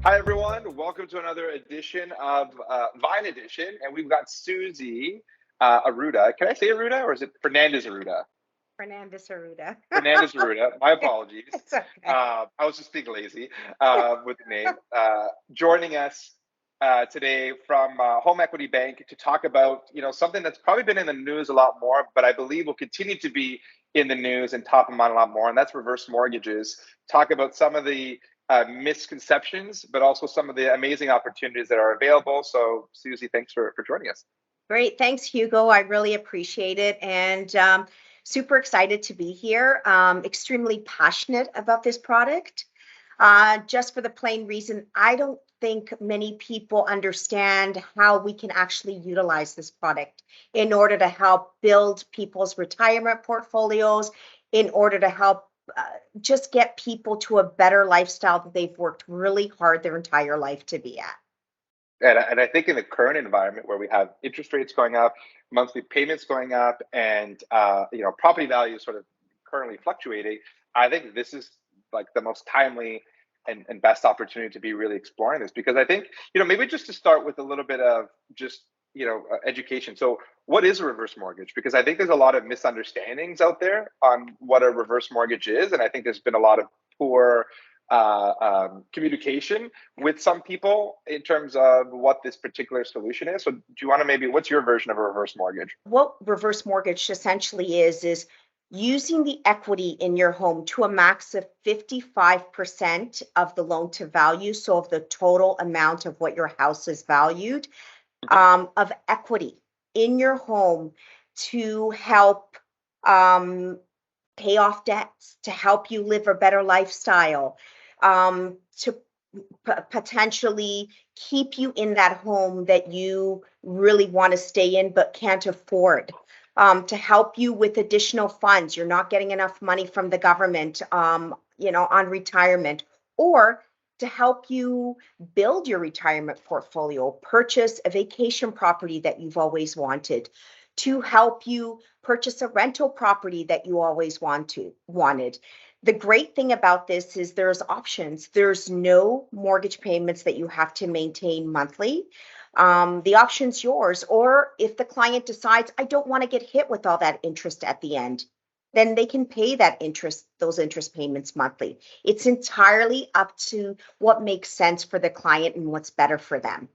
Hi, everyone. Welcome to another edition of Vine Edition. And we've got Suzy Arruda. Can I say Arruda or is it Fernandes-Arruda? Fernandes-Arruda. Fernandes-Arruda. My apologies. It's okay. I was just being lazy with the name. Joining us today from HomeEquity Bank to talk about, something that's probably been in the news a lot more, but I believe will continue to be in the news and top of mind a lot more, and that's reverse mortgages. Talk about some of the misconceptions, but also some of the amazing opportunities that are available. So, Suzy, thanks for joining us. Great. Thanks, Hugo. I really appreciate it. And super excited to be here. Extremely passionate about this product. Just for the plain reason, I don't think many people understand how we can actually utilize this product in order to help build people's retirement portfolios, in order to help just get people to a better lifestyle that they've worked really hard their entire life to be at. And I think in the current environment where we have interest rates going up, monthly payments going up, and property values sort of currently fluctuating, I think this is like the most timely and best opportunity to be really exploring this, because I think maybe just to start with a little bit of just education. So what is a reverse mortgage? Because I think there's a lot of misunderstandings out there on what a reverse mortgage is, and I think there's been a lot of poor communication with some people in terms of what this particular solution is. So do you want to what's your version of a reverse mortgage? What reverse mortgage essentially is using the equity in your home to a max of 55% of the loan to value, so of the total amount of what your house is valued, of equity in your home to help pay off debts, to help you live a better lifestyle, to potentially keep you in that home that you really want to stay in but can't afford, to help you with additional funds. You're not getting enough money from the government, on retirement, or to help you build your retirement portfolio, purchase a vacation property that you've always wanted, to help you purchase a rental property that you always wanted. The great thing about this is there's options. There's no mortgage payments that you have to maintain monthly. The option's yours. Or if the client decides, I don't want to get hit with all that interest at the end, then they can pay those interest payments monthly. It's entirely up to what makes sense for the client and what's better for them.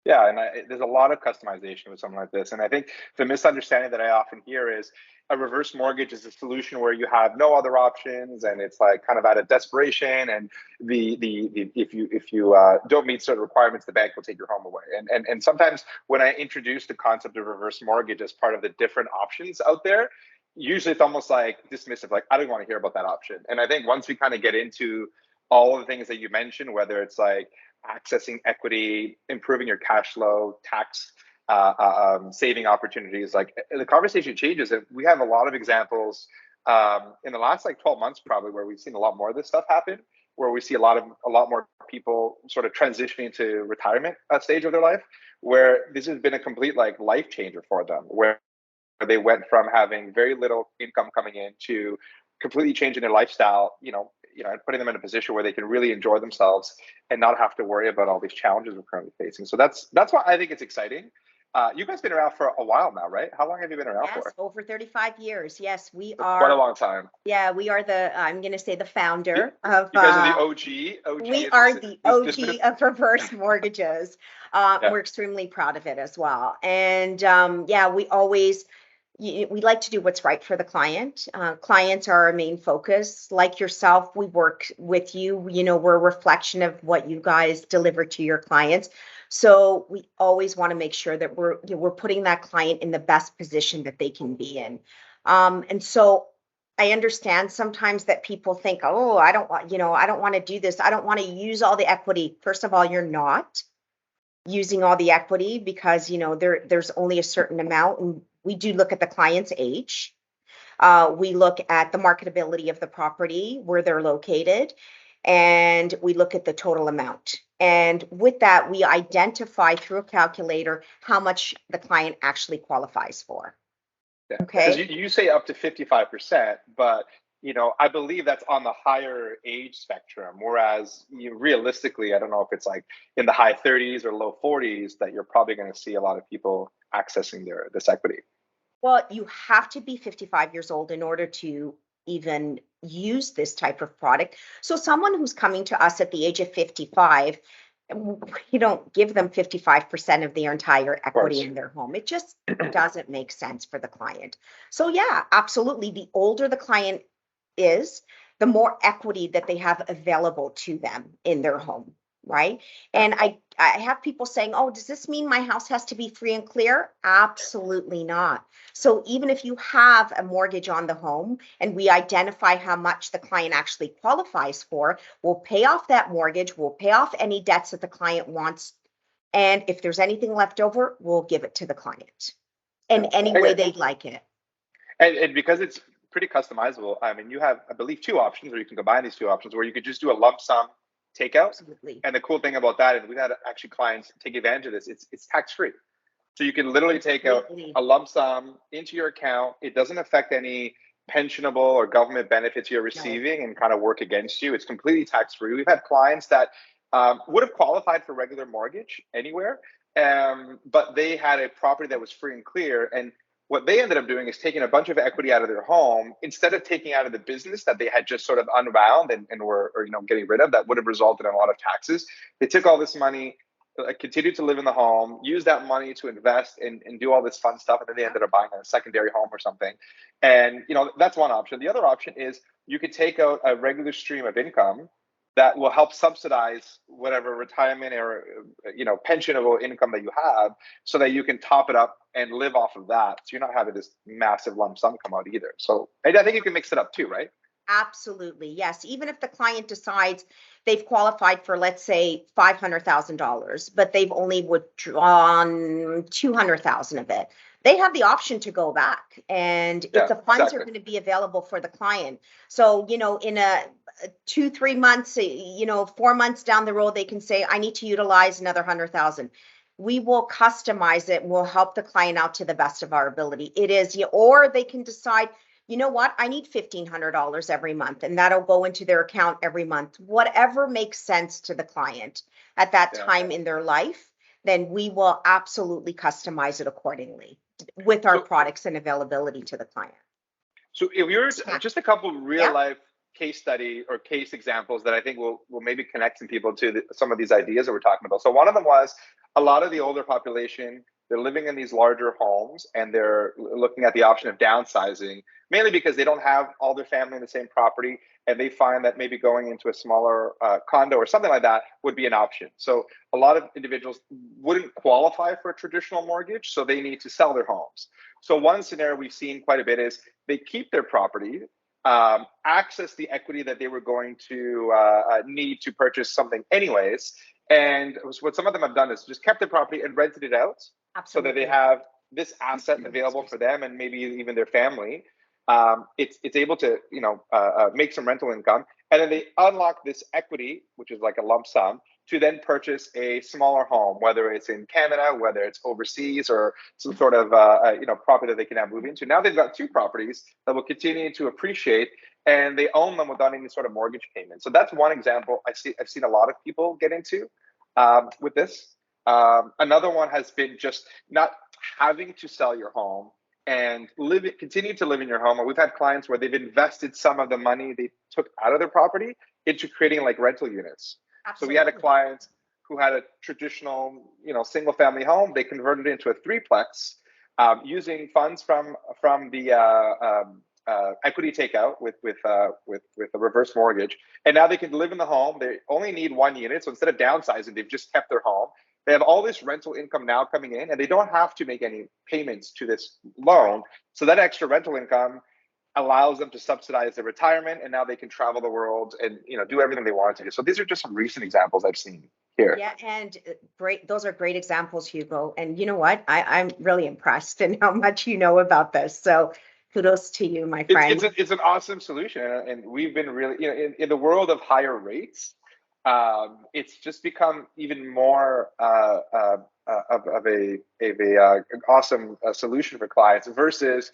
Yeah, and there's a lot of customization with something like this. And I think the misunderstanding that I often hear is a reverse mortgage is a solution where you have no other options, and it's like kind of out of desperation. And if you don't meet certain requirements, the bank will take your home away. And sometimes when I introduce the concept of reverse mortgage as part of the different options out there, usually it's almost like dismissive, like I don't want to hear about that option. And I think once we kind of get into all of the things that you mentioned, whether it's like accessing equity, improving your cash flow, tax saving opportunities, like the conversation changes. And we have a lot of examples in the last like 12 months, probably, where we've seen a lot more of this stuff happen, where we see a lot more people sort of transitioning to retirement stage of their life, where this has been a complete like life changer for them, where they went from having very little income coming in to completely changing their lifestyle, and putting them in a position where they can really enjoy themselves and not have to worry about all these challenges we're currently facing. So that's why I think it's exciting. You guys been around for a while now, right? How long have you been around for? Over 35 years. Yes, we That's are. quite a long time. Yeah, we are I'm going to say the You, founder of. you guys are the OG. We are the OG of reverse mortgages. Yeah. We're extremely proud of it as well. And we like to do what's right for the client. Clients are our main focus. Like yourself, we work with you. We're a reflection of what you guys deliver to your clients. So we always want to make sure that we're putting that client in the best position that they can be in. And so I understand sometimes that people think, oh, I don't want to do this. I don't want to use all the equity. First of all, you're not using all the equity, because there's only a certain amount, and we do look at the client's age. We look at the marketability of the property, where they're located, and we look at the total amount. And with that, we identify through a calculator how much the client actually qualifies for. Yeah. Okay. Because you say up to 55%, but I believe that's on the higher age spectrum. Whereas realistically, I don't know if it's like in the high 30s or low 40s that you're probably going to see a lot of people accessing this equity. Well, you have to be 55 years old in order to even use this type of product. So someone who's coming to us at the age of 55, you don't give them 55% of their entire Of equity course. in their home. It just doesn't make sense for the client. So yeah, absolutely. The older the client is, the more equity that they have available to them in their home, right? Yeah. And I have people saying, "Oh, does this mean my house has to be free and clear?" Absolutely not. So even if you have a mortgage on the home and we identify how much the client actually qualifies for, we'll pay off that mortgage, we'll pay off any debts that the client wants, and if there's anything left over, we'll give it to the client in Yeah. any way they'd like it. And because it's pretty customizable, I mean, you have, I believe, two options, or you can combine these two options, where you could just do a lump sum takeout. Absolutely. And the cool thing about that, and we've had actually clients take advantage of this, it's tax free. So you can literally take out Completely. a lump sum into your account. It doesn't affect any pensionable or government benefits you're No. receiving and kind of work against you. It's completely tax free. We've had clients that would have qualified for regular mortgage anywhere, but they had a property that was free and clear. And what they ended up doing is taking a bunch of equity out of their home instead of taking out of the business that they had just sort of unwound and were getting rid of, that would have resulted in a lot of taxes. They took all this money, continued to live in the home, use that money to invest and do all this fun stuff, and then they ended up buying a secondary home or something. And that's one option. The other option is you could take out a regular stream of income that will help subsidize whatever retirement or pensionable income that you have, so that you can top it up and live off of that. So you're not having this massive lump sum come out either. So I think you can mix it up too, right? Absolutely. Yes. Even if the client decides they've qualified for, let's say, $500,000, but they've only withdrawn 200,000 of it, they have the option to go back, and if Yeah, the funds are exactly. going to be available for the client. So, in a 2, 3 months, 4 months down the road, they can say, "I need to utilize another 100,000." We will customize it and we'll help the client out to the best of our ability. It is, or they can decide, "You know what? I need $1,500 every month," and that'll go into their account every month. Whatever makes sense to the client at that Yeah. time in their life, then we will absolutely customize it accordingly with our So products and availability to the client. So if we were Yeah. just a couple real Yeah. life case study or case examples that I think will maybe connect some people to some of these ideas that we're talking about. So one of them was a lot of the older population, they're living in these larger homes and they're looking at the option of downsizing, mainly because they don't have all their family in the same property, and they find that maybe going into a smaller condo or something like that would be an option. So a lot of individuals wouldn't qualify for a traditional mortgage, so they need to sell their homes. So one scenario we've seen quite a bit is they keep their property, access the equity that they were going to need to purchase something anyways. And what some of them have done is just kept the property and rented it out, so that they Absolutely. have this asset available for them and maybe even their family. It's able to make some rental income, and then they unlock this equity, which is like a lump sum, to then purchase a smaller home, whether it's in Canada, whether it's overseas, or some sort of property that they can now move into. Now they've got two properties that will continue to appreciate, and they own them without any sort of mortgage payment. So that's one example I've seen a lot of people get into with this. Another one has been just not having to sell your home and continue to live in your home. Or we've had clients where they've invested some of the money they took out of their property into creating like rental units. So we had a Absolutely. client who had a traditional, single family home. They converted it into a threeplex using funds from the equity takeout with a reverse mortgage, and now they can live in the home. They only need one unit, so instead of downsizing, they've just kept their home. They have all this rental income now coming in, and they don't have to make any payments to this loan. So that extra rental income allows them to subsidize their retirement, and now they can travel the world and do everything they want to do. So these are just some recent examples I've seen here. Yeah, and great. Those are great examples, Hugo. And you know what? I'm really impressed in how much you know about this. So kudos to you, my friend. It's an awesome solution, and we've been really in the world of higher rates. It's just become even more of a awesome solution for clients versus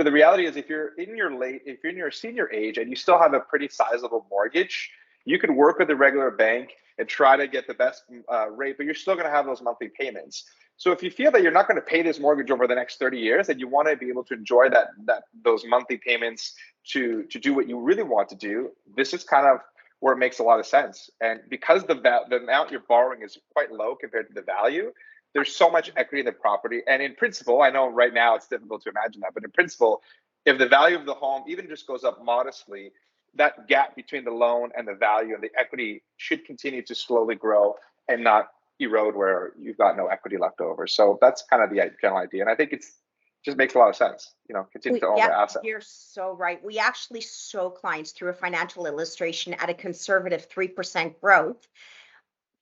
the reality is if you're in your senior age and you still have a pretty sizable mortgage, you could work with a regular bank and try to get the best rate, but you're still going to have those monthly payments. So if you feel that you're not going to pay this mortgage over the next 30 years and you want to be able to enjoy those monthly payments to do what you really want to do, this is kind of where it makes a lot of sense. And because the amount you're borrowing is quite low compared to the value, there's so much equity in the property. And in principle, I know right now it's difficult to imagine that, but in principle, if the value of the home even just goes up modestly, that gap between the loan and the value and the equity should continue to slowly grow and not erode where you've got no equity left over. So that's kind of the general idea. And I think it's just makes a lot of sense, continue to own the asset. You're so right. We actually show clients through a financial illustration at a conservative 3% growth,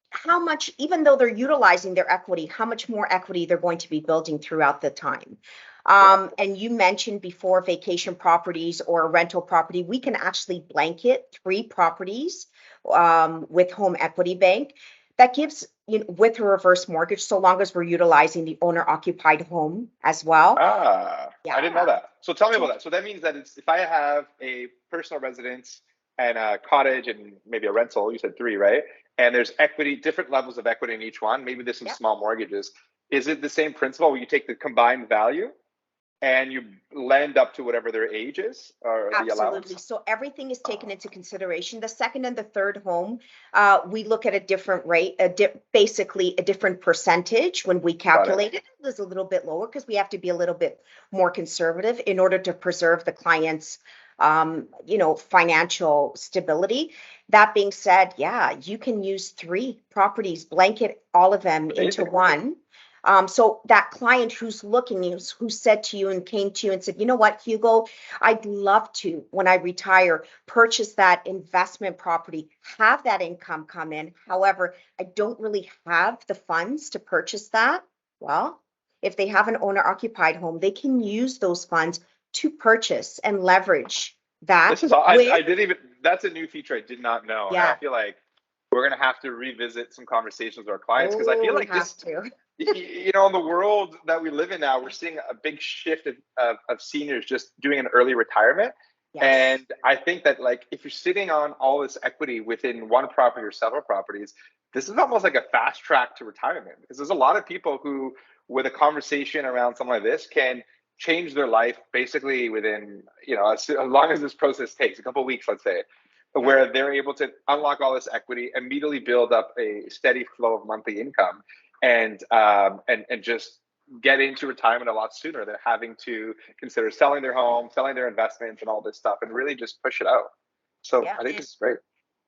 how much, even though they're utilizing their equity, how much more equity they're going to be building throughout the time. And you mentioned before vacation properties or a rental property, we can actually blanket 3 properties with HomeEquity Bank. That gives, with a reverse mortgage, so long as we're utilizing the owner occupied home as well. I didn't know that. So tell me about that. So that means that if I have a personal residence and a cottage and maybe a rental, you said 3, right? And there's equity, different levels of equity in each one. Maybe there's some small mortgages. Is it the same principle where you take the combined value and you lend up to whatever their age is or the allowance? Absolutely. So everything is taken into consideration. The second and the third home, we look at a different rate, basically a different percentage when we calculate it. It is a little bit lower because we have to be a little bit more conservative in order to preserve the client's financial stability. That being said, you can use 3 properties, blanket all of them into one. So that client who's looking, who said to you and came to you and said, you know what, Hugo, I'd love to, when I retire, purchase that investment property, have that income come in. However, I don't really have the funds to purchase that. Well, if they have an owner occupied home, they can use those funds to purchase and leverage that. This is all, I didn't even, that's a new feature I did not know. Yeah. And I feel like we're going to have to revisit some conversations with our clients because I feel like this, in the world that we live in now, we're seeing a big shift of seniors just doing an early retirement. Yes. And I think that if you're sitting on all this equity within one property or several properties, this is almost like a fast track to retirement because there's a lot of people who, with a conversation around something like this, can change their life basically within, as long as this process takes a couple of weeks, let's say, where they're able to unlock all this equity, immediately build up a steady flow of monthly income, and just get into retirement a lot sooner than having to consider selling their home, selling their investments and all this stuff, and really just push it out. So I think it's great.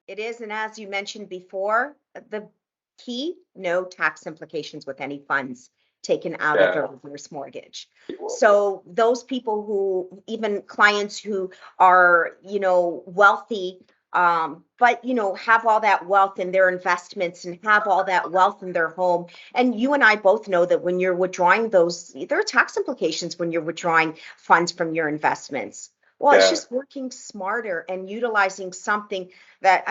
It is. And as you mentioned before, the key, no tax implications with any funds taken out of a reverse mortgage. So those people who, even clients who are, wealthy, but, have all that wealth in their investments and have all that wealth in their home. And you and I both know that when you're withdrawing those, there are tax implications when you're withdrawing funds from your investments. Well, it's just working smarter and utilizing something that,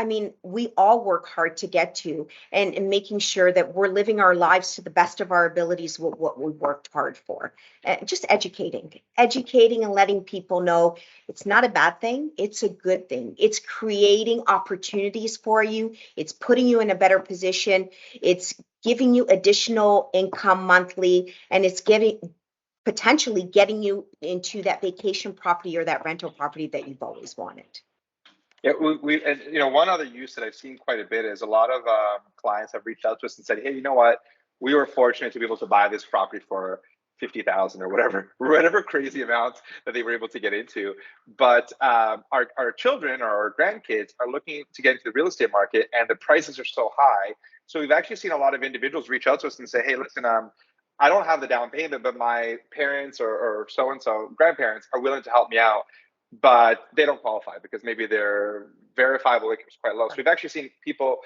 we all work hard to get to, and making sure that we're living our lives to the best of our abilities with what we worked hard for. And just educating and letting people know it's not a bad thing. It's a good thing. It's creating opportunities for you. It's putting you in a better position. It's giving you additional income monthly, and it's potentially getting you into that vacation property or that rental property that you've always wanted. Yeah, and one other use that I've seen quite a bit is a lot of clients have reached out to us and said, hey, you know what, we were fortunate to be able to buy this property for $50,000 or whatever crazy amount that they were able to get into. But our children or our grandkids are looking to get into the real estate market, and the prices are so high. So we've actually seen a lot of individuals reach out to us and say, hey, listen, I don't have the down payment, but my parents or so-and-so grandparents are willing to help me out, but they don't qualify because maybe their verifiable income is quite low. So we've actually seen people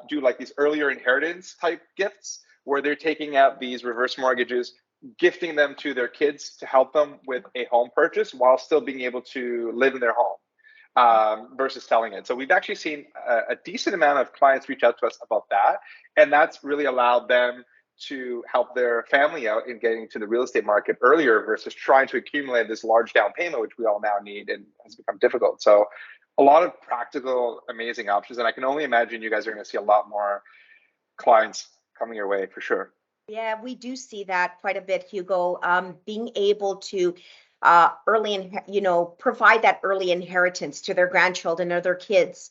do these earlier inheritance type gifts where they're taking out these reverse mortgages, gifting them to their kids to help them with a home purchase while still being able to live in their home versus selling it. So we've actually seen a decent amount of clients reach out to us about that. And that's really allowed them to help their family out in getting to the real estate market earlier versus trying to accumulate this large down payment, which we all now need and has become difficult. So a lot of practical, amazing options. And I can only imagine you guys are going to see a lot more clients coming your way for sure. Yeah, we do see that quite a bit, Hugo. Being able to provide that early inheritance to their grandchildren or their kids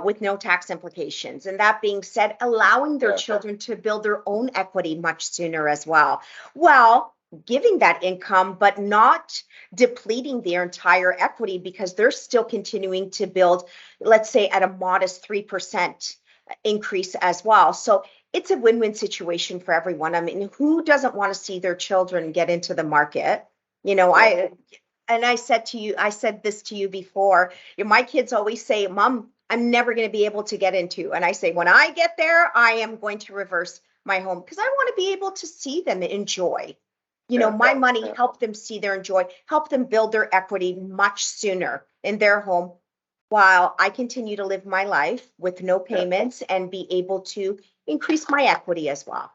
with no tax implications. And that being said, allowing their children to build their own equity much sooner as well. Well, giving that income, but not depleting their entire equity because they're still continuing to build, let's say, at a modest 3% increase as well. So it's a win-win situation for everyone. I mean, who doesn't want to see their children get into the market? I said this to you before. My kids always say, Mom, I'm never going to be able to get into. And I say, when I get there, I am going to reverse my home because I want to be able to see them enjoy. My money, help them see their enjoy, help them build their equity much sooner in their home while I continue to live my life with no payments and be able to increase my equity as well.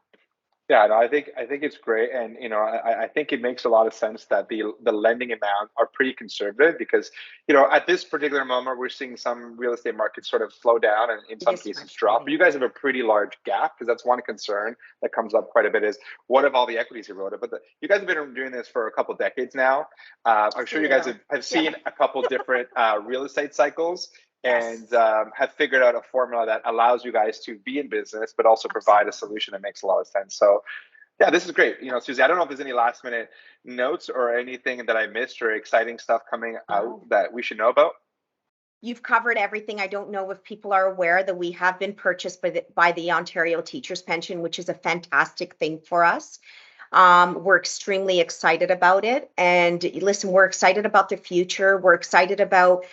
Yeah, no, I think it's great, and I think it makes a lot of sense that the lending amount are pretty conservative because at this particular moment we're seeing some real estate markets sort of slow down and in some cases drop. But you guys have a pretty large gap because that's one concern that comes up quite a bit is what if all the equities eroded? But you guys have been doing this for a couple decades now. I'm sure you guys have seen a couple different real estate cycles. And have figured out a formula that allows you guys to be in business, but also provide a solution that makes a lot of sense. So, yeah, this is great. Suzy, I don't know if there's any last minute notes or anything that I missed or exciting stuff coming out that we should know about. You've covered everything. I don't know if people are aware that we have been purchased by the Ontario Teachers' Pension, which is a fantastic thing for us. We're extremely excited about it. And listen, we're excited about the future. We're excited about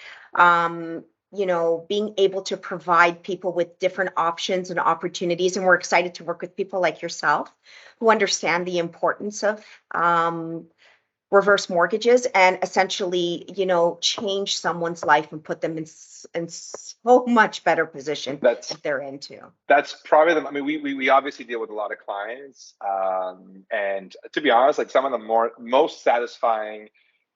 being able to provide people with different options and opportunities. And we're excited to work with people like yourself who understand the importance of reverse mortgages and essentially, change someone's life and put them in so much better position that they're into. That's probably we obviously deal with a lot of clients. And to be honest, like some of the most satisfying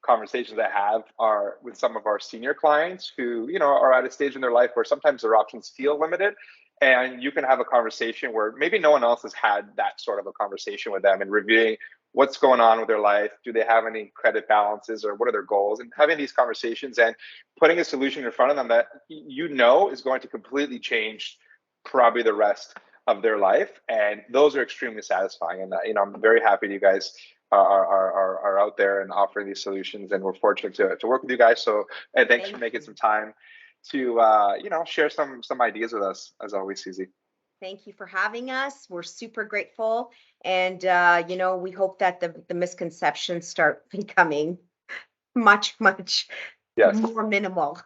conversations I have are with some of our senior clients who, are at a stage in their life where sometimes their options feel limited. And you can have a conversation where maybe no one else has had that sort of a conversation with them and reviewing what's going on with their life. Do they have any credit balances or what are their goals? And having these conversations and putting a solution in front of them that is going to completely change probably the rest of their life. And those are extremely satisfying. And, I'm very happy you guys are out there and offering these solutions, and we're fortunate to work with you guys. So, and thanks for making some time to share some ideas with us as always, Suzy. Thank you for having us. We're super grateful, and we hope that the misconceptions start becoming much more minimal.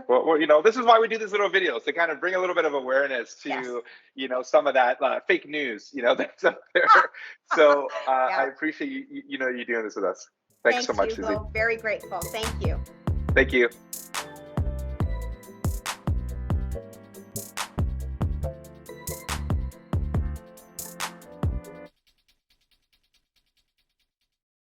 Well, this is why we do these little videos to kind of bring a little bit of awareness to, some of that fake news, that's out there. So I appreciate you doing this with us. Thanks so much, Hugo. Suzy. Very grateful. Thank you. Thank you.